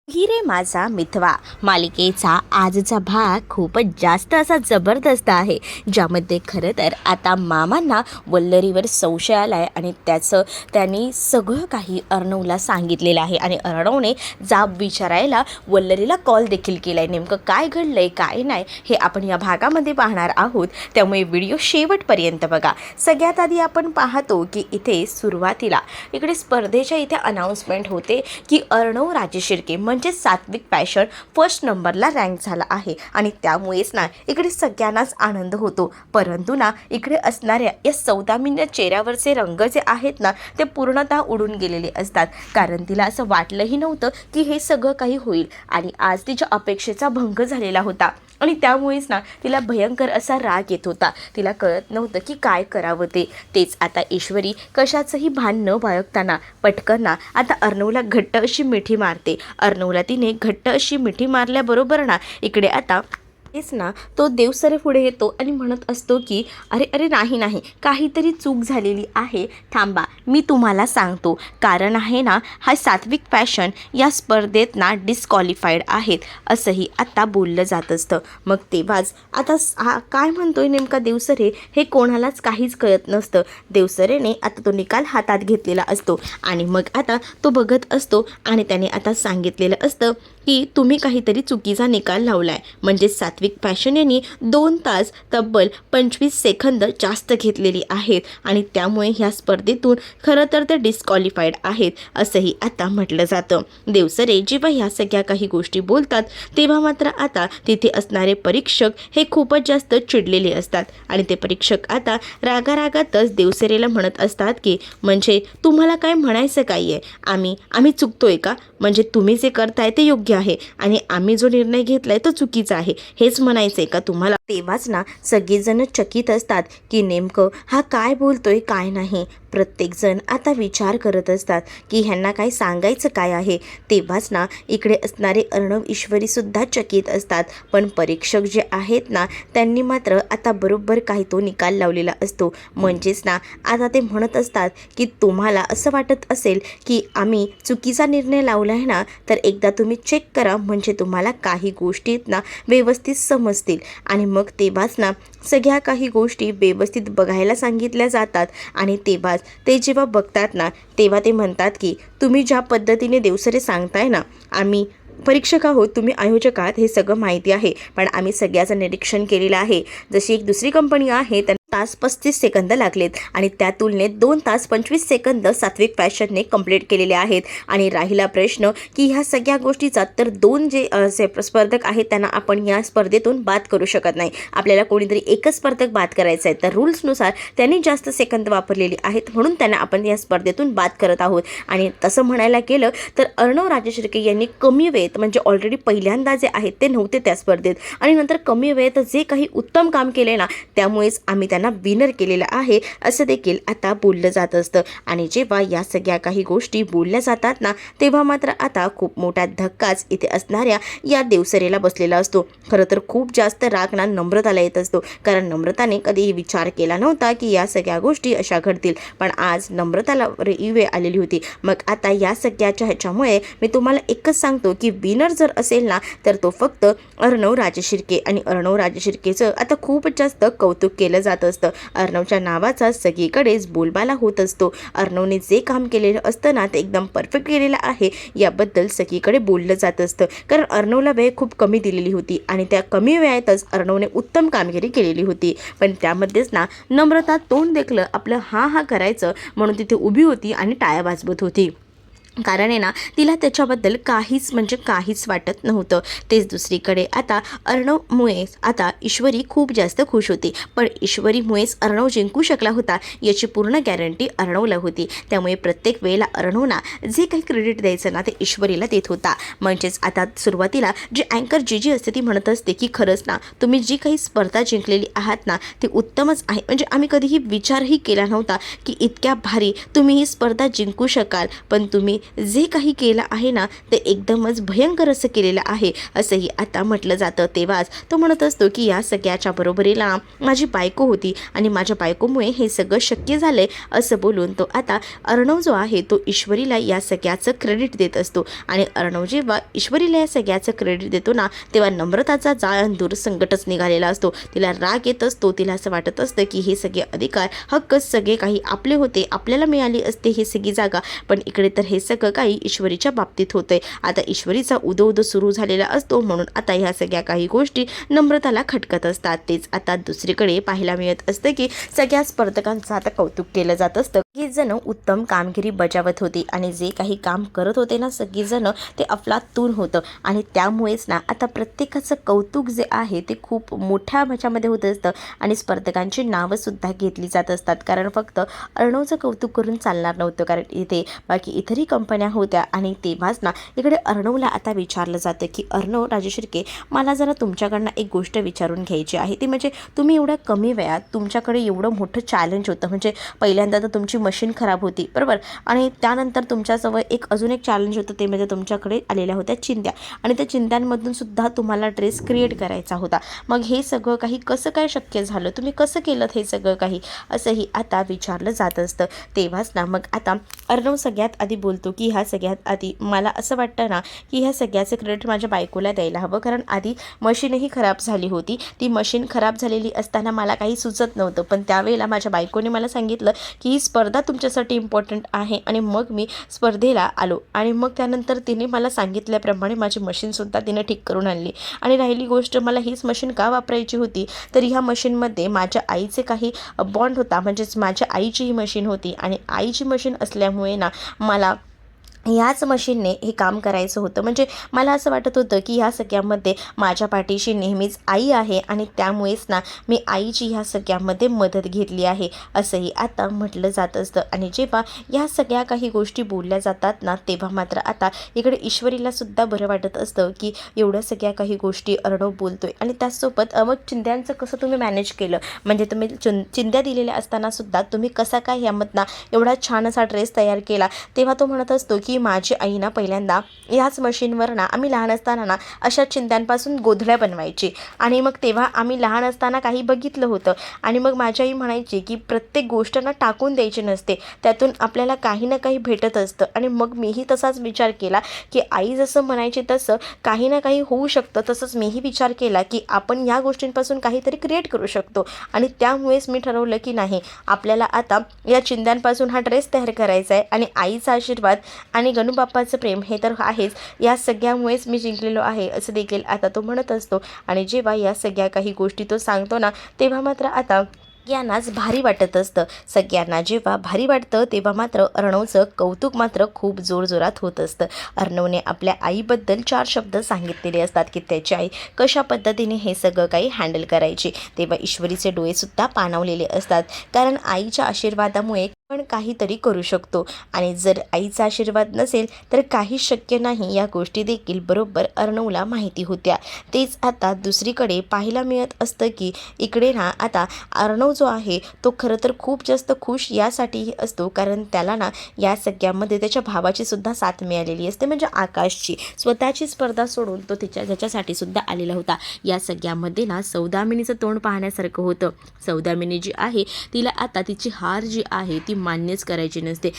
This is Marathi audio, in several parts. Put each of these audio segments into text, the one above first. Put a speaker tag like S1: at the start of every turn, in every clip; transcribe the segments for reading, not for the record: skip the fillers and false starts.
S1: हिरे माझा मिथवा मालिकेचा आजचा भाग खूपच जास्त असा जबरदस्त आहे, ज्यामध्ये खरं तर आता मामांना वल्लरीवर संशय आला आहे आणि त्यांनी सगळं काही अर्णवला सांगितलेलं आहे आणि अर्णवने जाब विचारायला वल्लरीला कॉल देखील केला आहे. नेमकं काय घडलं आहे काय नाही हे आपण या भागामध्ये पाहणार आहोत, त्यामुळे व्हिडिओ शेवटपर्यंत बघा. सगळ्यात आधी आपण पाहतो की इथे सुरुवातीला इकडे स्पर्धेच्या इथे अनाउन्समेंट होते की अर्णव राजेशिर्के म्हणजे सात्विक फॅशन फर्स्ट नंबरला रँक झाला आहे आणि त्यामुळेच ना इकडे सगळ्यांनाच आनंद होतो. परंतु ना इकडे असणाऱ्या या सौदामिन्या चेहऱ्यावरचे रंग जे आहेत ना ते पूर्णतः उडून गेलेले असतात, कारण तिला असं वाटलंही नव्हतं की हे सगळं काही होईल आणि आज तिच्या अपेक्षेचा भंग झालेला होता आणि त्यामुळेच ना तिला भयंकर असा राग येत होता. तिला कळत नव्हतं की काय करावं तेच आता ईश्वरी कशाचंही भान न बाळगताना पटकन ना आता अर्णवला घट्ट अशी मिठी मारते. अर्णवला तिने घट्ट अशी मिठी मारल्याबरोबर ना इकडे आता तेच ना तो देवसरे पुढे येतो आणि म्हणत असतो की अरे अरे नाही काहीतरी चूक झालेली आहे, थांबा मी तुम्हाला सांगतो. कारण आहे ना हा सात्विक फॅशन या स्पर्धेत ना डिस्क्वालिफाईड आहेत असंही आता बोललं जात असतं. मग तेव्हाच आता काय म्हणतोय नेमका देवसरे हे कोणालाच काहीच कळत नसतं. देवसरेने आता तो निकाल हातात घेतलेला असतो आणि मग आता तो बघत असतो आणि त्याने आता सांगितलेलं असतं की तुम्ही काहीतरी चुकीचा निकाल लावलाय, म्हणजे सात्विक फॅशन यांनी 2 तास तब्बल 25 सेकंद जास्त घेतलेली आहेत आणि त्यामुळे ह्या स्पर्धेतून खरं तर ते डिस्क्वालिफाईड आहेत असंही आता म्हटलं जातं. देवसरे जेव्हा ह्या सगळ्या काही गोष्टी बोलतात तेव्हा मात्र आता तिथे असणारे परीक्षक हे खूपच जास्त चिडलेले असतात आणि ते परीक्षक आता रागारागातच देवसरेला म्हणत असतात की म्हणजे तुम्हाला काय म्हणायचं काय आहे, आम्ही चुकतोय का, म्हणजे तुम्ही जे करताय ते योग्य आहे आणि आम्ही जो निर्णय घेतलाय तो चुकीचा आहे हेच म्हणायचंय का तुम्हाला. तेव्हाच ना सगळेजण चकित असतात की नेमकं हा काय बोलतोय काय नाही. प्रत्येकजण आता विचार करत असतात की ह्यांना काय सांगायचं काय आहे. तेव्हाच ना इकडे असणारे अर्णव ईश्वरीसुद्धा चकित असतात, पण परीक्षक जे आहेत ना त्यांनी मात्र आता बरोबर काही तो निकाल लावलेला असतो. म्हणजेच ना आता ते म्हणत असतात की तुम्हाला असं वाटत असेल की आम्ही चुकीचा निर्णय लावला आहे ना, तर एकदा तुम्ही चेक करा, म्हणजे तुम्हाला काही गोष्टीत ना व्यवस्थित समजतील. आणि मग तेव्हाच ना सगळ्या काही गोष्टी व्यवस्थित बघायला सांगितल्या जातात आणि तेव्हाच ते जेव्हा बघतात ना तेव्हा ते म्हणतात की तुम्ही ज्या पद्धतीने देवसरे सांगताय ना, आम्ही परीक्षक आहोत, तुम्ही आयोजक आहात हे सगळं माहिती आहे, पण आम्ही सगळ्याचं निरीक्षण केलेलं आहे. जशी एक दुसरी कंपनी आहे त्यांना तास 35 सेकंद लागलेत आणि त्या तुलनेत 2 तास 25 सेकंद सात्विक फॅशनने कंप्लीट केलेले आहेत. आणि राहिला प्रश्न की ह्या सगळ्या गोष्टीचा, तर 2 जे स्पर्धक आहेत त्यांना आपण या स्पर्धेतून बाद करू शकत नाही. आपल्याला कोणीतरी एकच स्पर्धक बाद करायचा आहे, तर रूल्सनुसार त्यांनी जास्त सेकंद वापरलेली आहेत म्हणून त्यांना आपण या स्पर्धेतून बाद करत आहोत. आणि तसं म्हणायला गेलं तर अर्णव राजेशिर्के यांनी कमी वेळेत, म्हणजे ऑलरेडी पहिल्यांदा जे आहेत ते नव्हते त्या स्पर्धेत आणि नंतर कमी वेळेत जे काही उत्तम काम केले ना त्यामुळेच आम्ही त्यांना विनर केलेलं आहे असं देखील आता बोललं जात असतं. आणि जेव्हा या सगळ्या काही गोष्टी बोलल्या जातात ना तेव्हा मात्र आता खूप मोठा धक्काच इथे असणाऱ्या या देवसरेला बसलेला असतो. खरं तर खूप जास्त राग ना नम्रताला येत असतो, कारण नम्रताने कधीही विचार केला नव्हता की या सगळ्या गोष्टी अशा घडतील, पण आज नम्रताला वेळ आलेली होती. मग आता या सगळ्याच्या ह्याच्यामुळे मी तुम्हाला एकच सांगतो की विनर जर असेल ना तर तो फक्त अर्णव राजेशिर्के, आणि अर्णव राजेशिर्केचं आता खूप जास्त कौतुक केलं जातं असतं. अर्णवच्या नावाचा सगळीकडेच बोलबाला होत असतो. अर्णवने जे काम केलेलं असतं ना ते एकदम परफेक्ट केलेलं आहे याबद्दल सगळीकडे बोललं जात असतं, कारण अर्णवला वेळ खूप कमी दिलेली होती आणि त्या कमी वेळातच अर्णवने उत्तम कामगिरी केलेली होती. पण त्यामध्येच ना नम्रता तोंड देखलं आपलं हा करायचं म्हणून तिथे उभी होती आणि टाळ्या वाजवत होती, कारण आहे ना तिला त्याच्याबद्दल काहीच वाटत नव्हतं. तेच दुसरीकडे आता अर्णवमुळेच आता ईश्वरी खूप जास्त खुश होती, पण ईश्वरीमुळेच अर्णव जिंकू शकला होता याची पूर्ण गॅरंटी अर्णवला होती. त्यामुळे प्रत्येक वेळेला अर्णवना जे काही क्रेडिट द्यायचं ना ते ईश्वरीला देत होता. म्हणजेच आता सुरुवातीला जी अँकर जी असते ती म्हणत असते की खरंच ना तुम्ही जी काही स्पर्धा जिंकलेली आहात ना ती उत्तमच आहे, म्हणजे आम्ही कधीही विचारही केला नव्हता की इतक्या भारी तुम्ही ही स्पर्धा जिंकू शकाल, पण तुम्ही जे काही केलं आहे ना ते एकदमच भयंकर असं केलेलं आहे असंही आता म्हटलं जातं. तेव्हाच तो म्हणत असतो की या सगळ्याच्या बरोबरीला माझी बायको होती आणि माझ्या बायकोमुळे हे सगळं शक्य झालंय असं बोलून तो आता अर्णव जो आहे तो ईश्वरीला या सगळ्याचं क्रेडिट देत असतो. आणि अर्णव जेव्हा ईश्वरीला या सगळ्याचं क्रेडिट देतो ना तेव्हा नम्रताचा जाळंदूर संकटच निघालेला असतो. तिला राग येत असतो. तिला असं वाटत असतं की हे सगळे अधिकार हक्क सगळे काही आपले होते, आपल्याला मिळाली असते हे सगळी जागा, पण इकडे तर हे सगळं काही ईश्वरीच्या बाबतीत होतंय. आता ईश्वरीचा उदो सुरू झालेला असतो म्हणून आता ह्या सगळ्या काही गोष्टी नम्रताला खटकत असतात. तेच आता दुसरीकडे पाहायला मिळत असतं की सगळ्या स्पर्धकांचं आता कौतुक केलं जात असतं. सगळीजण उत्तम कामगिरी बजावत होती आणि जे काही काम करत होते ना सगळीजण ते अफलातून होतं आणि त्यामुळेच ना आता प्रत्येकाचं कौतुक जे आहे ते खूप मोठ्या ह्याच्यामध्ये होत असतं आणि स्पर्धकांची नावंसुद्धा घेतली जात असतात. कारण फक्त अर्णवचं कौतुक करून चालणार नव्हतं, कारण इथे बाकी इतरही कंपन्या होत्या. आणि तेव्हाच ना इकडे अर्णवला आता विचारलं जातं की अर्णव राजशिर्के, मला जरा तुमच्याकडनं एक गोष्ट विचारून घ्यायची आहे. ती म्हणजे तुम्ही एवढ्या कमी वेळात तुमच्याकडे एवढं मोठं चॅलेंज होतं, म्हणजे पहिल्यांदा तर तुमची मशीन खराब होती बरोबर, आणि त्यानंतर तुमच्याजवळ अजून एक चॅलेंज होतं ते म्हणजे तुमच्याकडे आलेल्या होत्या चिंध्या आणि त्या चिंध्यांमधून सुद्धा तुम्हाला ड्रेस क्रिएट करायचा होता. मग हे सगळं काही कसं काय शक्य झालं, तुम्ही कसं केलं हे सगळं काही, असंही आता विचारलं जात असतं. तेव्हाच ना मग आता अर्णव सगळ्यात आधी बोलतो की ह्या सगळ्यात आधी मला असं वाटतं ना की ह्या सगळ्याचं क्रेडिट माझ्या बायकोला द्यायला हवं, कारण आधी मशीनही खराब झाली होती. ती मशीन खराब झालेली असताना मला काही सुचत नव्हतं, पण त्यावेळेला माझ्या बायकोने मला सांगितलं की ही स्पर्धा तुमच्यासाठी इम्पॉर्टंट आहे आणि मग मी स्पर्धेला आलो आणि मग त्यानंतर तिने मला सांगितल्याप्रमाणे माझी मशीनसुद्धा तिने ठीक करून आणली. आणि राहिली गोष्ट मला हीच मशीन का वापरायची होती, तर ह्या मशीनमध्ये माझ्या आईचे काही बॉन्ड होता, म्हणजेच माझ्या आईची ही मशीन होती आणि आईची मशीन असल्यामुळे ना मला ह्याच मशीनने हे काम करायचं होतं. म्हणजे मला असं वाटत होतं की ह्या सगळ्यामध्ये माझ्या पाठीशी नेहमीच आई आहे आणि त्यामुळेच ना मी आईची ह्या सगळ्यामध्ये मदत घेतली आहे असंही आता म्हटलं जात असतं. आणि जेव्हा ह्या सगळ्या काही गोष्टी बोलल्या जातात ना तेव्हा मात्र आता इकडे ईश्वरीलासुद्धा बरं वाटत असतं की एवढ्या सगळ्या काही गोष्टी अर्णव बोलतोय. आणि त्याचसोबत मग चिंध्यांचं कसं तुम्ही मॅनेज केलं, म्हणजे तुम्ही चिंध्या दिलेल्या असतानासुद्धा तुम्ही कसा काय ह्यामधनं एवढा छान असा ड्रेस तयार केला. तेव्हा तो म्हणत असतो की माझी आई ना पहिल्यांदा ह्याच मशीनवर ना आम्ही लहान असताना ना अशा चिंध्यांपासून गोधड्या बनवायची आणि मग तेव्हा आम्ही लहान असताना काही बघितलं होतं आणि मग माझी आई म्हणायची की प्रत्येक गोष्ट ना टाकून द्यायची नसते, त्यातून आपल्याला काही ना काही भेटत असतं. आणि मग मीही तसाच विचार केला की आई जसं म्हणायची तसं काही ना काही होऊ शकतं, तसंच मीही विचार केला की आपण या गोष्टींपासून काहीतरी क्रिएट करू शकतो. आणि त्यामुळेच मी ठरवलं की नाही, आपल्याला आता या चिंध्यांपासून हा ड्रेस तयार करायचा आहे आणि आईचा आशीर्वाद आणि गणूबाप्पाचं प्रेम हे तर आहेच, या सगळ्यामुळेच मी जिंकलेलो आहे असं देखील आता तो म्हणत असतो. आणि जेव्हा या सगळ्या काही गोष्टी तो सांगतो ना तेव्हा मात्र आता सगळ्यांनाच भारी वाटत असतं. सगळ्यांना जेव्हा भारी वाटतं तेव्हा मात्र अर्णवचं कौतुक मात्र खूप जोरजोरात होत असतं. अर्णवने आपल्या आईबद्दल 4 शब्द सांगितलेले असतात की त्याची आई कशा पद्धतीने हे सगळं काही हँडल करायची. तेव्हा ईश्वरीचे डोळेसुद्धा पाणावलेले असतात, कारण आईच्या आशीर्वादामुळे पण काहीतरी करू शकतो आणि जर आईचा आशीर्वाद नसेल तर काही शक्य नाही, या गोष्टी देखील बरोबर अर्णवला माहिती होत्या. तेच आता दुसरीकडे पाहायला मिळत असतं की इकडे ना आता अर्णव जो आहे तो खरं तर खूप जास्त खुश यासाठीही असतो, कारण त्याला ना या सगळ्यामध्ये त्याच्या भावाची सुद्धा साथ मिळालेली असते, म्हणजे आकाशची. स्वतःची स्पर्धा सोडून तो त्याच्यासाठी सुद्धा आलेला होता. या सगळ्यामध्ये ना सौदामिनीचं तोंड पाहण्यासारखं होतं. सौदामिनी जी आहे तिला आता तिची हार जी आहे ती मान्यच करायची नसते.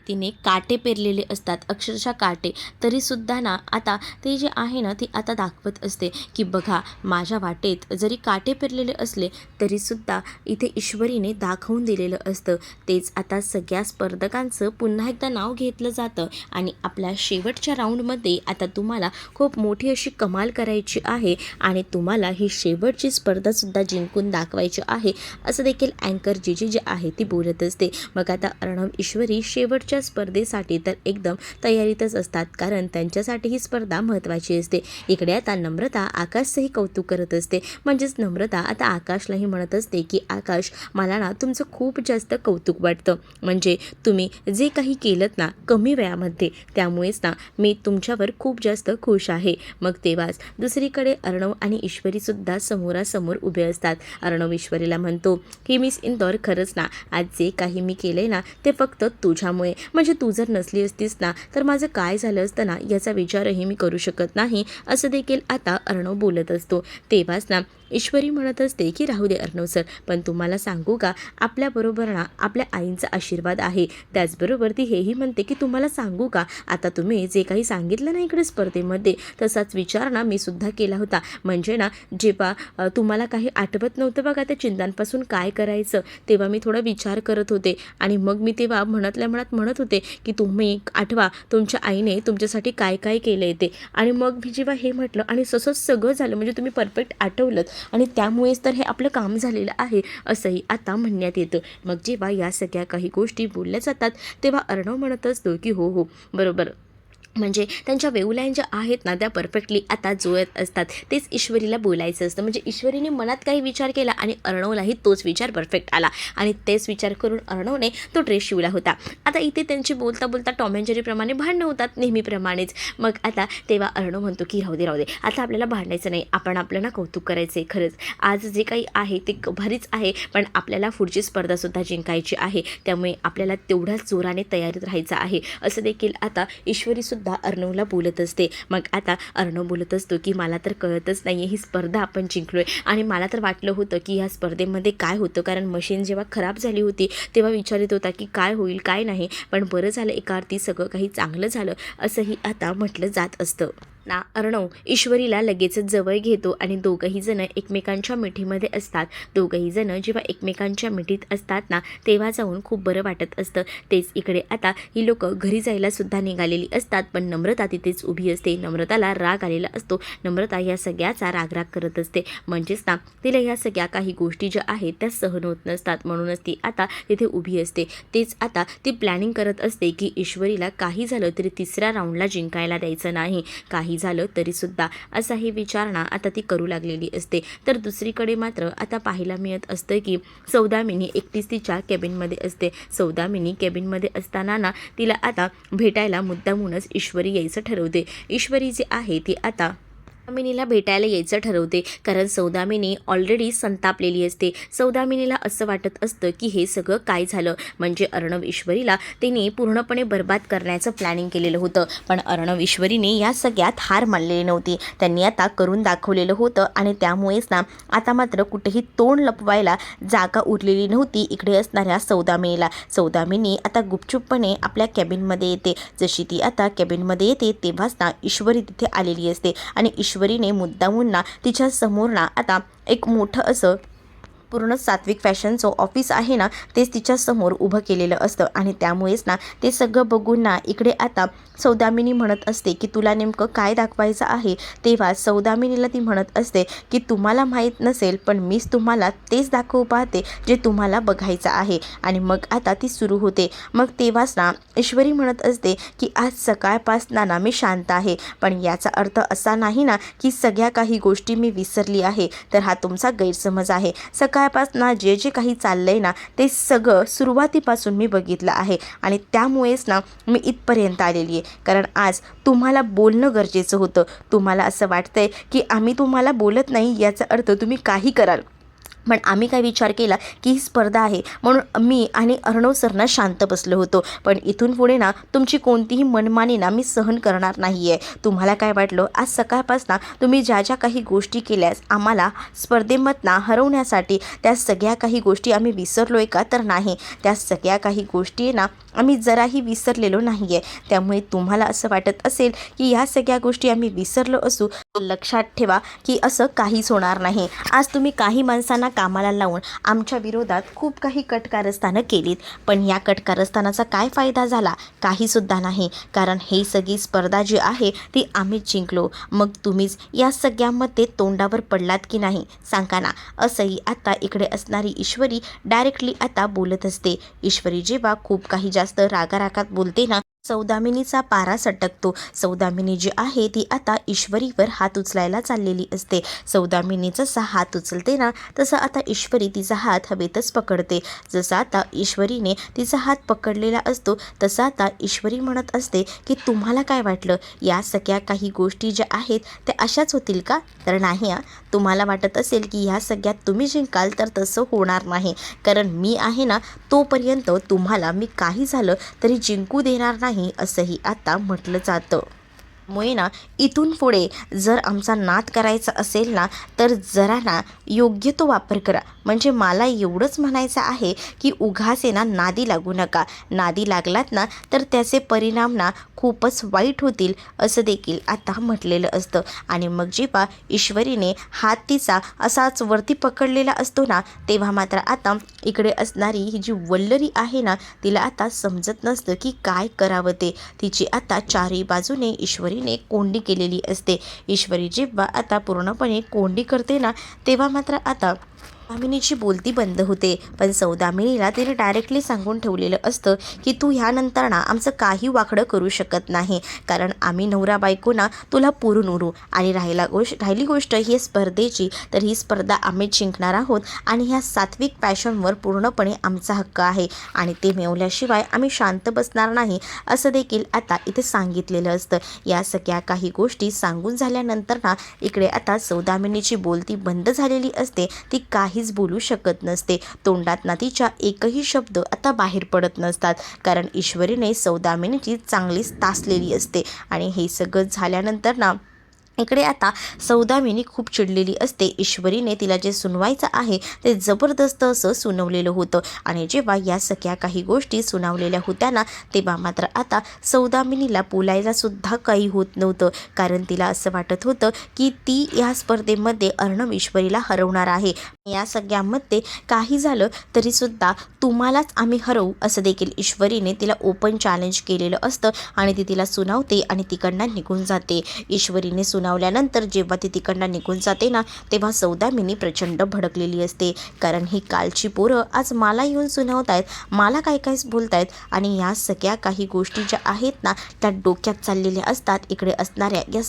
S1: तिने काटे पेरलेले असतात, अक्षरशः काटे, तरीसुद्धा ना आता ते जे आहे ना ती आता दाखवत असते की बघा माझ्या वाटेत जरी काटे पेरलेले असले तरीसुद्धा इथे ईश्वरीने दाखवून दिलेलं असतं. तेच आता सगळ्या स्पर्धकांचं पुन्हा एकदा नाव घेतलं जातं आणि आपल्या शेवटच्या राऊंडमध्ये आता तुम्हाला खूप मोठी अशी कमाल करायची आहे आणि तुम्हाला ही शेवटची स्पर्धासुद्धा जिंकून दाखवायची आहे असं देखील अँकर जी आहे ती बोलत असते. मग आता अर्णव ईश्वरी शेवटच्या स्पर्धेसाठी तर एकदम तयारीतच असतात, कारण त्यांच्यासाठी ही स्पर्धा महत्त्वाची असते. इकडे आता नम्रता आकाशचंही कौतुक करत असते, म्हणजेच नम्रता आता आकाशलाही म्हणत असते की आकाश, मला ना तुमचं खूप जास्त कौतुक वाटतं, म्हणजे तुम्ही जे काही केलं ना कमी वेळामध्ये, त्यामुळेच ना मी तुमच्यावर खूप जास्त खुश आहे. मग तेव्हाच दुसरीकडे अर्णव आणि ईश्वरीसुद्धा समोरासमोर उभे असतात. अर्णव ईश्वरीला म्हणतो की मिस इंदौर, खरंच ना आज जे काही मी केलंय ना ते फक्त तुझ्यामुळे त्यामुळे म्हणजे तू जर नसली असतीस ना तर माझं काय झालं असतं ना याचा विचारही मी करू शकत नाही, असं देखील आता अर्णव बोलत असतो. तेव्हाच ना ईश्वरी म्हणत असते की राहू दे अर्णव सर, पण तुम्हाला सांगू का आपल्याबरोबर ना आपल्या आईंचा आशीर्वाद आहे. त्याचबरोबर ती हेही म्हणते की तुम्हाला सांगू का आता तुम्ही जे काही सांगितलं ना इकडे स्पर्धेमध्ये तसाच विचार ना मी सुद्धा केला होता. म्हणजे ना जेव्हा तुम्हाला काही आठवत नव्हतं बघा त्या चिंतांपासून काय करायचं, तेव्हा मी थोडा विचार करत होते आणि मग मी तेव्हा मनातल्या मनात म्हणत होते की तुम्ही आठवा तुमच्या आईने तुमच्यासाठी काय काय केलं आहे ते. आणि मग मी जेव्हा हे म्हटलं आणि तसंच सगळं झालं म्हणजे तुम्ही परफेक्ट आठवलं आणि त्यामुळेच तर हे आपलं काम झालेलं आहे असंही आता म्हणण्यात येतं. मग जेव्हा या सगळ्या काही गोष्टी बोलल्या जातात तेव्हा अर्णव म्हणत असतो की हो हो बरोबर, म्हणजे त्यांच्या वेवलाईन ज्या आहेत ना त्या परफेक्टली आता जुळत असतात. तेच ईश्वरीला बोलायचं असतं. म्हणजे ईश्वरीने मनात काही विचार केला आणि अर्णवलाही तोच विचार परफेक्ट आला आणि तेच विचार करून अर्णवने तो ड्रेस शिवला होता. आता इथे त्यांची बोलता बोलता टॉम अँड जेरीप्रमाणे भांडणं होतात नेहमीप्रमाणेच. मग आता तेव्हा अर्णव म्हणतो की राहू दे आता आपल्याला भांडायचं नाही, आपण आपलं ना कौतुक करायचं आहे. खरंच आज जे काही आहे ते भारीच आहे, पण आपल्याला पुढची स्पर्धासुद्धा जिंकायची आहे, त्यामुळे आपल्याला तेवढ्याच जोराने तयारीत राहायचं आहे, असं देखील आता ईश्वरीसुद्धा अर्णवला बोलत असते. मग आता अर्णव बोलत असतो की मला तर कळतच नाही ही स्पर्धा आपण जिंकलोय आणि मला तर वाटलं होतं की ह्या स्पर्धेमध्ये काय होतं, कारण मशीन जेव्हा खराब झाली होती तेव्हा विचारित होता की काय होईल काय नाही, पण बरं झालं एका अर्थी सगळं काही चांगलं झालं असंही आता म्हटलं जात असतं ना. अर्णव ईश्वरीला लगेचच जवळ घेतो आणि दोघंही जण एकमेकांच्या मिठीमध्ये असतात. दोघंही जण जेव्हा एकमेकांच्या मिठीत असतात ना तेव्हा जाऊन खूप बरं वाटत असतं. तेच इकडे आता ही लोक घरी जायला सुद्धा निघालेली असतात, पण नम्रता तिथेच उभी असते. नम्रताला राग आलेला असतो. नम्रता या सगळ्याचा राग करत असते. म्हणजेच ना तिला ह्या सगळ्या काही गोष्टी ज्या आहेत त्या सहन होत नसतात, म्हणूनच ती आता तिथे उभी असते. तेच आता ती प्लॅनिंग करत असते की ईश्वरीला काही झालं तरी तिसऱ्या राऊंडला जिंकायला द्यायचं नाही, काही झालं तरीसुद्धा असाही विचारणा आता ती करू लागलेली असते. तर दुसरीकडे मात्र आता पाहायला मिळत असतं की सौदामिनी एकटीच तिच्या केबिनमध्ये असते. सौदामिनी केबिनमध्ये असताना ना तिला आता भेटायला मुद्दामूनच ईश्वरी यायचं ठरवते. ईश्वरी जी आहे ती आता सौदामिनीला भेटायला यायचं ठरवते, कारण सौदामिनी ऑलरेडी संतापलेली असते. सौदामिनीला असं वाटत असतं की हे सगळं काय झालं, म्हणजे अर्णव ईश्वरीला त्यांनी पूर्णपणे बर्बाद करण्याचं प्लॅनिंग केलेलं होतं, पण अर्णव ईश्वरीने या सगळ्यात हार मानलेली नव्हती. त्यांनी आता करून दाखवलेलं होतं आणि त्यामुळेच ना आता मात्र कुठेही तोंड लपवायला जागा उरलेली नव्हती इकडे असणाऱ्या सौदामिनीला. सौदामिनी आता गुपचूपपणे आपल्या कॅबिनमध्ये येते. जशी ती आता कॅबिनमध्ये येते तेव्हाच ना ईश्वरी तिथे आलेली असते आणि ईश्वरीने मुद्दामून ना तिच्या समोर ना आता एक मोठं असं पूर्ण सात्विक फॅशनचं ऑफिस आहे ना तेच तिच्यासमोर उभं केलेलं असतं आणि त्यामुळेच ना ते सगळं बघून ना इकडे आता सौदामिनी म्हणत असते की तुला नेमकं काय दाखवायचं आहे. तेव्हा सौदामिनीला ती म्हणत असते की तुम्हाला माहीत नसेल पण मीच तुम्हाला तेच दाखवू पाहते जे तुम्हाला बघायचं आहे. आणि मग आता ती सुरू होते. मग तेव्हाच ना ईश्वरी म्हणत असते की आज सकाळपासून ना मी शांत आहे, पण याचा अर्थ असा नाही ना की सगळ्या काही गोष्टी मी विसरली आहे, तर हा तुमचा गैरसमज आहे. सकाळपासून जे जे काही चाललंय ना ते सगळं सुरुवातीपासून मी बघितलं आहे आणि त्यामुळेच ना मी इथपर्यंत आलेली आहे, कारण आज तुम्हाला बोलणं गरजेचं होतं. तुम्हाला असं वाटतंय की आम्ही तुम्हाला बोलत नाही याचा अर्थ तुम्ही काही कराल, पण आम्ही काय विचार केला की ही स्पर्धा आहे म्हणून मी आणि अर्णव सरना शांत बसलो होतो, पण इथून पुढे ना तुमची कोणतीही मनमानी ना मी सहन करणार नाही आहे. तुम्हाला काय वाटलं आज सकाळपासून तुम्ही ज्या ज्या काही गोष्टी केल्यास आम्हाला स्पर्धेमधनं हरवण्यासाठी, त्या सगळ्या काही गोष्टी आम्ही विसरलो आहे का, तर नाही, त्या सगळ्या काही गोष्टी ना आम्ही जराही विसरलेलो नाही आहे. त्यामुळे तुम्हाला असं वाटत असेल की ह्या सगळ्या गोष्टी आम्ही विसरलो असू, लक्षात ठेवा की असं काहीच होणार नाही. आज तुम्ही काही माणसांना कामाला लावून आमच्या विरोधात खूप काही कटकारस्थानं केलीत, पण या कटकारस्थानाचा काय फायदा झाला, काहीसुद्धा नाही, कारण ही सगळी स्पर्धा जी आहे ती आम्हीच जिंकलो. मग तुम्हीच या सगळ्यामध्ये तोंडावर पडलात की नाही सांगा ना. असंही आता इकडे असणारी ईश्वरी डायरेक्टली आता बोलत असते. ईश्वरी जेव्हा खूप काही जास्त रागारागात बोलते ना सौदामिनीचा पारा सटकतो. सौदामिनी जी आहे ती आता ईश्वरीवर हात उचलायला चाललेली असते. सौदामिनी जसा हात उचलते ना तसं आता ईश्वरी तिचा हात हवेतच पकडते. जसा आता ईश्वरीने तिचा हात पकडलेला असतो तसं आता ईश्वरी म्हणत असते की तुम्हाला काय वाटलं या सगळ्या काही गोष्टी ज्या आहेत त्या अशाच होतील का? तर नाही. तुम्हाला वाटत असेल की ह्या सगळ्यात तुम्ही जिंकाल तर तसं होणार नाही. कारण मी आहे ना तोपर्यंत तुम्हाला मी काही झालं तरी जिंकू देणार नाही असंही आता म्हटलं जातं. त्यामुळे ना इथून पुढे जर आमचा नाद करायचा असेल ना तर जरा ना योग्य तो वापर करा. म्हणजे मला एवढंच म्हणायचं आहे की उगाच ना नादी लागू नका. नादी लागलात ना तर त्याचे परिणाम ना खूपच वाईट होतील असं देखील आता म्हटलेलं असतं. आणि मग जेव्हा ईश्वरीने हात तिचा असाच वरती पकडलेला असतो ना तेव्हा मात्र आता इकडे असणारी ही जी वल्लरी आहे ना तिला आता समजत नसतं की काय करावं ते. तिची आता चारही बाजूने ईश्वरीने कोंडी केलेली असते. ईश्वरी जेव्हा आता पूर्णपणे कोंडी करते ना तेव्हा मात्र आता सौदामिनीची बोलती बंद होते. पण सौदामिनीला तिने डायरेक्टली सांगून ठेवलेलं असतं की तू ह्यानंतर ना आमचं काही वाकडं करू शकत नाही. कारण आम्ही नवरा बायको ना तुला पुरून उरू. आणि राहिली गोष्ट ही स्पर्धेची तर ही स्पर्धा आम्ही जिंकणार आहोत. आणि ह्या सात्विक पॅशनवर पूर्णपणे आमचा हक्क आहे. आणि ते मिळवल्याशिवाय आम्ही शांत बसणार नाही असं देखील आता इथे सांगितलेलं असतं. या सगळ्या काही गोष्टी सांगून झाल्यानंतर ना इकडे आता सौदामिनीची बोलती बंद झालेली असते. ती काहीच बोलू शकत नसते. तोंडात ना तिच्या एकही शब्द आता बाहेर पडत नसतात. कारण ईश्वरीने सौदामिनीची चांगलीच तासलेली असते. आणि हे सगळं झाल्यानंतर ना इकडे आता सौदामिनी खूप चिडलेली असते. ईश्वरीने तिला जे सुनवायचं आहे ते जबरदस्त असं सुनवलेलं होतं. आणि जेव्हा या सगळ्या काही गोष्टी सुनावलेल्या होत्या ना तेव्हा मात्र आता सौदामिनीला बोलायला सुद्धा काही होत नव्हतं. कारण तिला असं वाटत होतं की ती या स्पर्धेमध्ये अर्णव ईश्वरीला हरवणार आहे. या सगळ्यामध्ये काही झालं तरीसुद्धा तुम्हालाच आम्ही हरवू असं देखील ईश्वरीने तिला ओपन चॅलेंज केलेलं असतं. आणि ती तिला सुनावते आणि तिकडनं निघून जाते. ईश्वरीने सुनावल्यानंतर जेव्हा ती तिकडनं निघून जाते ना तेव्हा सौदामिनी प्रचंड भडकलेली असते. कारण ही कालची पोरं आज मला येऊन सुनावतायत, मला काय काय बोलतायत. आणि या सगळ्या काही गोष्टी ज्या आहेत ना त्या डोक्यात चाललेल्या असतात इकडे असणाऱ्या या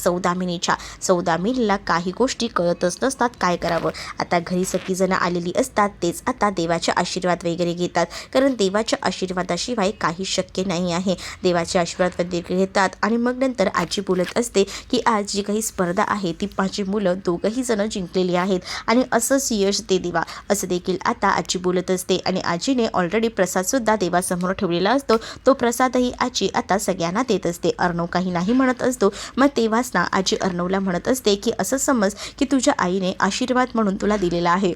S1: सौदामिनीला काही गोष्टी कळतच नसतात काय करावं. आता घरी सगळी जण आलेली असतात. तेच आता देवाचे आशीर्वाद वगैरे घेतात. कारण देवाच्या आशीर्वादाशिवाय काही शक्य नाही आहे. देवाचे आशीर्वाद वगैरे घेतात. आणि मग नंतर आजी बोलत असते की आज जी काही स्पर्धा आहे ती माझी मुलं दोघंही जण जिंकलेली आहेत आणि असंच यश दे देवा असं देखील आता आजी बोलत असते. आणि आजीने ऑलरेडी प्रसादसुद्धा देवासमोर ठेवलेला असतो. तो प्रसादही आजी आता सगळ्यांना देत असते. अर्णव काही नाही म्हणत असतो. मग तेव्हाच ना आजी अर्णवला म्हणत असते की असं समज की तुझ्या आईने आशीर्वाद म्हणून तुला दिलेला आहे,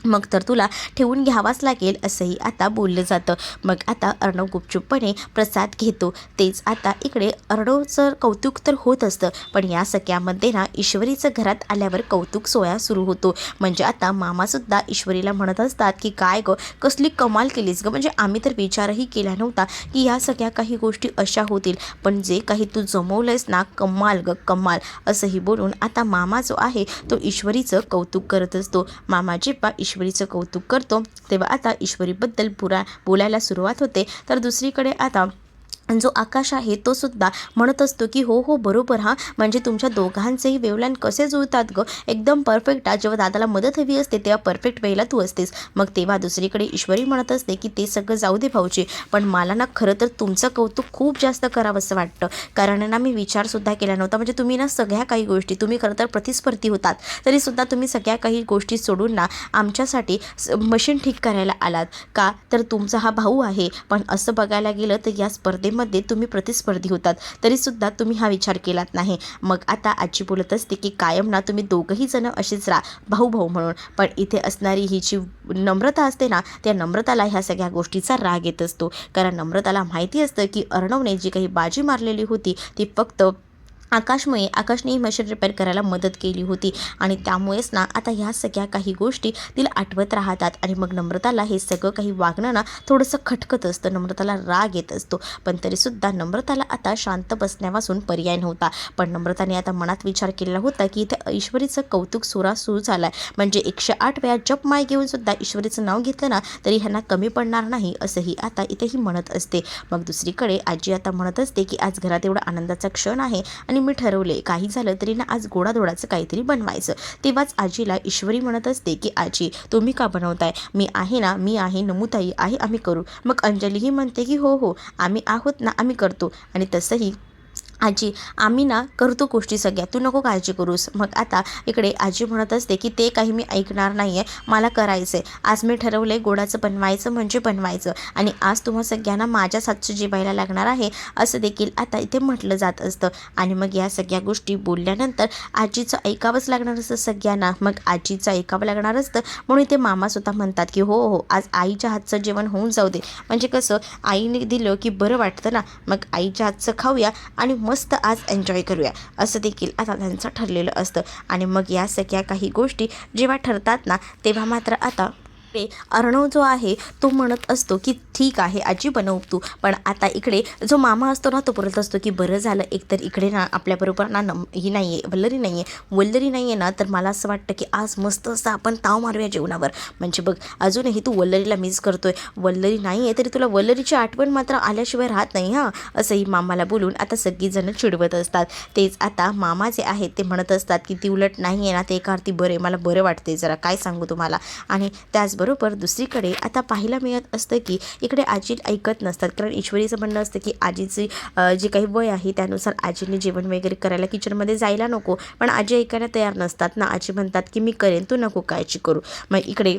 S1: मग तर तुला ठेवून घ्यावाच लागेल असंही आता बोललं जातं. मग आता अर्णव गुपचूपपणे प्रसाद घेतो. तेच आता इकडे अर्णवचं कौतुक तर होत असतं. पण या सगळ्यामध्ये ना ईश्वरीचं घरात आल्यावर कौतुक सोहळा सुरू होतो. म्हणजे आता मामासुद्धा ईश्वरीला म्हणत असतात की काय गं कसली कमाल केलीस गं. म्हणजे आम्ही तर विचारही केला नव्हता की या सगळ्या काही गोष्टी अशा होतील. पण जे काही तू जमवलंयस ना कमाल गं कमाल असंही बोलून आता मामा जो आहे तो ईश्वरीचं कौतुक करत असतो. मामा जेव्हा ईश्वरीचं कौतुक करतो तेव्हा आता ईश्वरीबद्दल बोलायला सुरुवात होते. तर दुसरीकडे आता जो आकाश आहे तो सुद्धा म्हणत असतो की हो हो बरोबर हां, म्हणजे तुमच्या दोघांचेही वेवलाईन कसे जुळतात गं, एकदम परफेक्ट. जेव्हा दादाला मदत हवी असते तेव्हा परफेक्ट वेळेला तू असतेस. मग तेव्हा दुसरीकडे ईश्वरी म्हणत असते की ते सगळं जाऊ दे भाऊजी, पण मला ना खरं तर तुमचं कौतुक खूप जास्त करावं असं वाटतं. कारण ना मी विचारसुद्धा केला नव्हता. म्हणजे तुम्ही ना सगळ्या काही गोष्टी तुम्ही खरं तर प्रतिस्पर्धी होतात तरीसुद्धा तुम्ही सगळ्या काही गोष्टी सोडून ना आमच्यासाठी मशीन ठीक करायला आलात का. तर तुमचा हा भाऊ आहे पण असं बघायला गेलं तर या स्पर्धेमध्ये तुम्ही प्रतिस्पर्धी होतात तरीसुद्धा तुम्ही हा विचार केलात नाही. मग आता आजी बोलत असते की कायम ना तुम्ही दोघंही जण असेच राहा भाऊ भाऊ म्हणून. पण इथे असणारी ही जी नम्रता असते ना त्या नम्रताला ह्या सगळ्या गोष्टीचा राग येत असतो. कारण नम्रताला माहिती असतं की अर्णवने जी काही बाजी मारलेली होती ती फक्त आकाशने मशीन रिपेअर करायला मदत केली होती आणि त्यामुळेच ना आता ह्या सगळ्या काही गोष्टी तिला आठवत राहतात. आणि मग नम्रताला हे सगळं काही वागणं ना थोडंसं खटकत असतं, नम्रताला राग येत असतो. पण तरीसुद्धा नम्रताला आता शांत बसण्यापासून पर्याय नव्हता. पण नम्रताने आता मनात विचार केलेला होता की इथे ईश्वरीचं कौतुक सुरू झालं आहे, म्हणजे 108 वेळा जपमाळ घेऊन सुद्धा ईश्वरीचं नाव घेतलं ना तरी ह्यांना कमी पडणार नाही, असंही आता इथेही म्हणत असते. मग दुसरीकडे आजी आता म्हणत असते की आज घरात एवढा आनंदाचा क्षण आहे आणि मी ठरवले काही झालं तरी ना आज गोडाधोडाचं काहीतरी बनवायचं. तेव्हाच आजीला ईश्वरी म्हणत असते की आजी तुम्ही का बनवताय, मी आहे ना, मी आहे, नमुताई आहे, आम्ही करू. मग अंजलीही म्हणते की हो हो आम्ही आहोत ना, आम्ही करतो. आणि तसंही आजी आम्ही ना करतो गोष्टी सगळ्या, तू नको काळजी करूस. मग आता इकडे आजी म्हणत असते की ते काही मी ऐकणार नाही आहे, मला करायचं आहे. आज मी ठरवलं आहे गोडाचं बनवायचं म्हणजे बनवायचं आणि आज तुम्हा सगळ्यांना माझ्याच हातचं जेवायला लागणार आहे, असं देखील आता इथे म्हटलं जात असतं. आणि मग या सगळ्या गोष्टी बोलल्यानंतर आजीचं ऐकावंच लागणार असतं सगळ्यांना. मग आजीचं ऐकावं लागणार असतं म्हणून ते मामासुद्धा म्हणतात की हो हो आज आईच्या हातचं जेवण होऊन जाऊ दे, म्हणजे कसं आईने दिलं की बरं वाटतं ना, मग आईच्या हातचं खाऊया आणि मस्त आज एन्जॉय करूया, असं देखील आता त्यांचं ठरलेलं असतं. आणि मग या सगळ्या काही गोष्टी जेव्हा ठरतात ना तेव्हा मात्र आता अर्णव जो आहे तो म्हणत असतो की ठीक आहे आजी बनव तू. पण आता इकडे जो मामा असतो ना तो बोलत असतो की बरं झालं एकतर इकडे ना आपल्याबरोबर ना ही नाही आहे, वल्लरी नाही आहे ना, तर मला असं वाटतं की आज मस्त असं आपण ताव मारूया जेवणावर. म्हणजे बघ अजूनही तू वल्लरीला मिस करतोय, वल्लरी नाही आहे तरी तुला वल्लरीची आठवण मात्र आल्याशिवाय राहत नाही हां, असंही मामाला बोलून आता सगळीजणं चिडवत असतात. तेच आता मामा जे आहेत ते म्हणत असतात की ती उलट नाही आहे ना, ते एका अर्थी बरे, मला बरं वाटते जरा, काय सांगू तुम्हाला. आणि त्याचबरोबर दुसरीकडे आता पाहायला मिळत असतं की इकडे आजी ऐकत नसतात, कारण ईश्वरीचं म्हणणं असतं की आजीची जे काही वय आहे त्यानुसार आजीने जेवण वगैरे करायला किचनमध्ये जायला नको. पण आजी ऐकायला तयार नसतात ना, आजी म्हणतात की मी करेन, तू नको काळजी करू. मग इकडे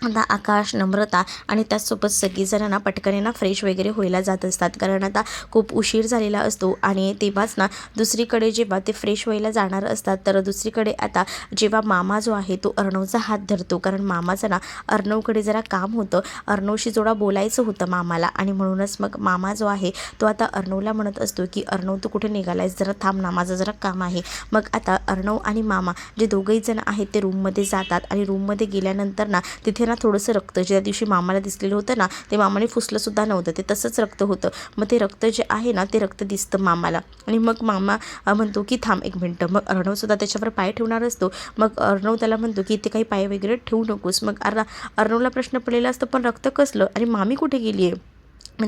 S1: आता आकाश, नम्रता आणि त्याचसोबत सगळीजणांना पटकन ना फ्रेश वगैरे व्हायला जात असतात, कारण आता खूप उशीर झालेला असतो. आणि तेव्हाच ना दुसरीकडे जेव्हा ते फ्रेश व्हायला जाणार असतात तर दुसरीकडे आता जेव्हा मामा जो आहे तो अर्णवचा हात धरतो, कारण मामाचं ना अर्णवकडे जरा काम होतं, अर्णवशी जोडा बोलायचं होतं मामाला. आणि म्हणूनच मग मामा जो आहे तो आता अर्णवला म्हणत असतो की अर्णव तू कुठे निघालायस, जरा थांब ना, माझं जरा काम आहे. मग आता अर्णव आणि मामा जे दोघंही जण आहेत ते रूममध्ये जातात आणि रूममध्ये गेल्यानंतर ना तिथे ना थोडंसं रक्त ज्या दिवशी मामाला दिसलेलं होतं ना ते मामाने फुसलंसुद्धा नव्हतं, ते तसंच रक्त होतं. मग ते रक्त जे आहे ना ते रक्त दिसतं मामाला. आणि मग मामा म्हणतो की थांब एक मिनटं. मग अर्णवसुद्धा त्याच्यावर पाय ठेवणार असतो. मग अर्णव त्याला म्हणतो की इथे काही पाय वगैरे ठेवू नकोस. मग अर्णवला प्रश्न पडलेला असतो पण रक्त कसलं आणि मामी कुठे गेली आहे.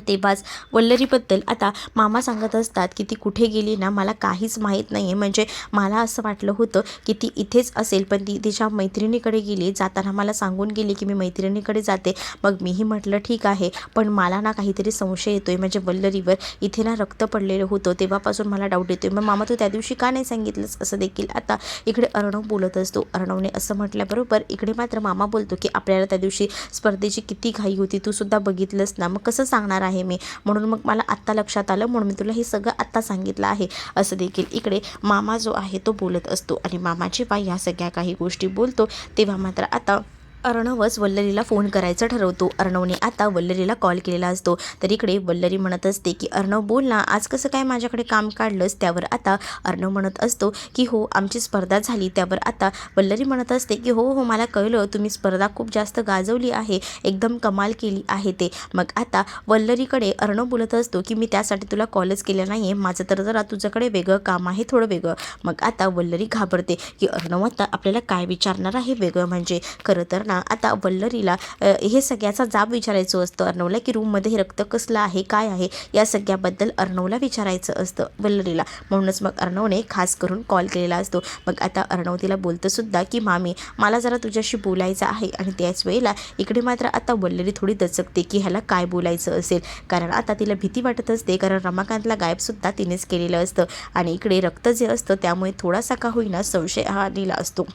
S1: तेव्हाच वल्लरीबद्दल आता मामा सांगत असतात की ती कुठे गेली ना मला काहीच माहीत नाही आहे, म्हणजे मला असं वाटलं होतं की ती इथेच असेल, पण ती तिच्या मैत्रिणीकडे गेली, जाताना मला सांगून गेली की मी मैत्रिणीकडे जाते. मग मीही म्हटलं ठीक आहे, पण मला ना काहीतरी संशय येतोय, म्हणजे वल्लरीवर इथे ना रक्त पडलेलं होतं तेव्हापासून मला डाऊट येतोय. मग मामा तू त्या दिवशी का नाही सांगितलंस, असं देखील आता इकडे अर्णव बोलत असतो. अर्णवने असं म्हटल्याबरोबर इकडे मात्र मामा बोलतो की आपल्याला त्या दिवशी स्पर्धेची किती घाई होती, तू सुद्धा बघितलंस ना, मग कसं सांगणार आहे मी, म्हणून मग मला आत्ता लक्षात आलं, म्हणून मी तुला हे सगळं आत्ता सांगितलं आहे, असं देखील इकडे मामा जो आहे तो बोलत असतो. आणि मामा जेव्हा ह्या सगळ्या काही गोष्टी बोलतो तेव्हा मात्र आता अर्णवच वल्लरीला फोन करायचं ठरवतो. अर्णवने आता वल्लरीला कॉल केलेला असतो. तर इकडे वल्लरी म्हणत असते की अर्णव बोल ना, आज कसं काय माझ्याकडे काम काढलंस. त्यावर आता अर्णव म्हणत असतो की हो आमची स्पर्धा झाली. त्यावर आता वल्लरी म्हणत असते की हो हो मला कळलं, तुम्ही स्पर्धा खूप जास्त गाजवली आहे, एकदम कमाल केली आहे ते. मग आता वल्लरीकडे अर्णव बोलत असतो की मी त्यासाठी तुला कॉलच केला नाही आहे, माझं तर जरा तुझ्याकडे वेगळं काम आहे, थोडं वेगळं. मग आता वल्लरी घाबरते की अर्णव आता आपल्याला काय विचारणार आहे वेगळं, म्हणजे खरं तर ना आता वल्लरीला हे सगळ्याचा जाब विचारायचं असतं अर्णवला, की रूममध्ये हे रक्त कसलं आहे, काय आहे, या सगळ्याबद्दल अर्णवला विचारायचं असतं वल्लरीला. म्हणूनच मग अर्णवने खास करून कॉल केलेला असतो. मग आता अर्णव तिला बोलतं सुद्धा की मामी मला जरा तुझ्याशी बोलायचं आहे. आणि त्याच वेळेला इकडे मात्र आता वल्लरी थोडी दचकते की ह्याला काय बोलायचं असेल, कारण आता तिला भीती वाटत असते, कारण रमाकांतला गायबसुद्धा तिनेच केलेलं असतं. आणि इकडे रक्त जे असतं त्यामुळे थोडासा का होईना संशय हा आलेला असतो.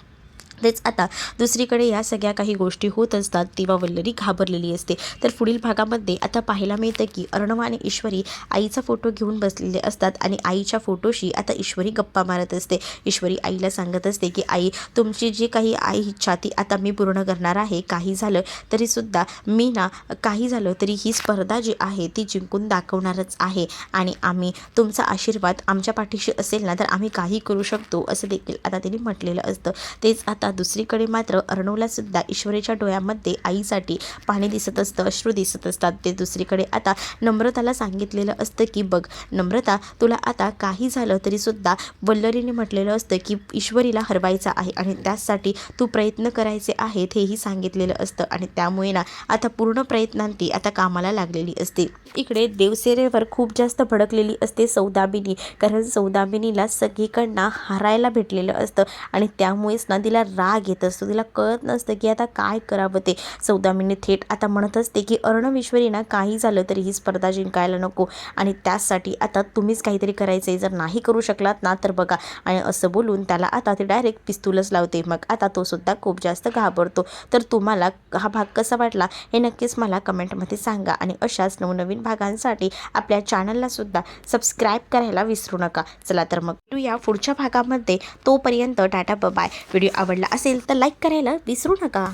S1: तेच आता दुसरीकडे या सगळ्या काही गोष्टी होत असतात तेव्हा वल्लरी घाबरलेली असते. तर पुढील भागामध्ये आता पाहायला मिळतं की अर्णव आणि ईश्वरी आईचा फोटो घेऊन बसलेले असतात आणि आईच्या फोटोशी आता ईश्वरी गप्पा मारत असते. ईश्वरी आईला सांगत असते की आई, तुमची जी काही इच्छा ती आता मी पूर्ण करणार आहे. काही झालं तरीसुद्धा मी ना, काही झालं तरी ही स्पर्धा जी आहे ती जिंकून दाखवणारच आहे आणि आम्ही, तुमचा आशीर्वाद आमच्या पाठीशी असेल ना तर आम्ही काही करू शकतो, असं देखील आता तिने म्हटलेलं असतं. तेच आता दुसरीकडे मात्र अर्णवला सुद्धा ईश्वरीच्या डोळ्यामध्ये आईसाठी पाणी दिसत असतं, अश्रू दिसत असतात. ते दुसरीकडे आता नम्रताला सांगितलेलं असतं की बघ नम्रता, तुला आता काही झालं तरीसुद्धा वल्लरीने म्हटलेलं असतं की ईश्वरीला हरवायचं आहे आणि त्यासाठी तू प्रयत्न करायचे आहेत हेही सांगितलेलं असतं आणि त्यामुळे ना आता पूर्ण प्रयत्नांती आता कामाला लागलेली असते. इकडे देवसेनेवर खूप जास्त भडकलेली असते सौदामिनी, कारण सौदामिनीला सगळीकडनं हारायला भेटलेलं असतं आणि त्यामुळेच ना तिला राग येत असतो. तिला कळत नसतं की आता काय करावं ते. सौदामिनी थेट आता म्हणत असते की अर्णव ईश्वरी ना, काही झालं तरी ही स्पर्धा जिंकायला नको आणि त्यासाठी आता तुम्हीच काहीतरी करायचं आहे. जर नाही करू शकलात ना तर बघा, आणि असं बोलून त्याला आता ते डायरेक्ट पिस्तूलच लावते. मग आता तो सुद्धा खूप जास्त घाबरतो. तर तुम्हाला हा भाग कसा वाटला हे नक्कीच मला कमेंटमध्ये सांगा आणि अशाच नवनवीन भागांसाठी आपल्या चॅनलला सुद्धा सबस्क्राईब करायला विसरू नका. चला तर मग भेटूया पुढच्या भागामध्ये. तोपर्यंत टाटा बाय. व्हिडिओ आवडला असेल तर लाईक करायला विसरू नका.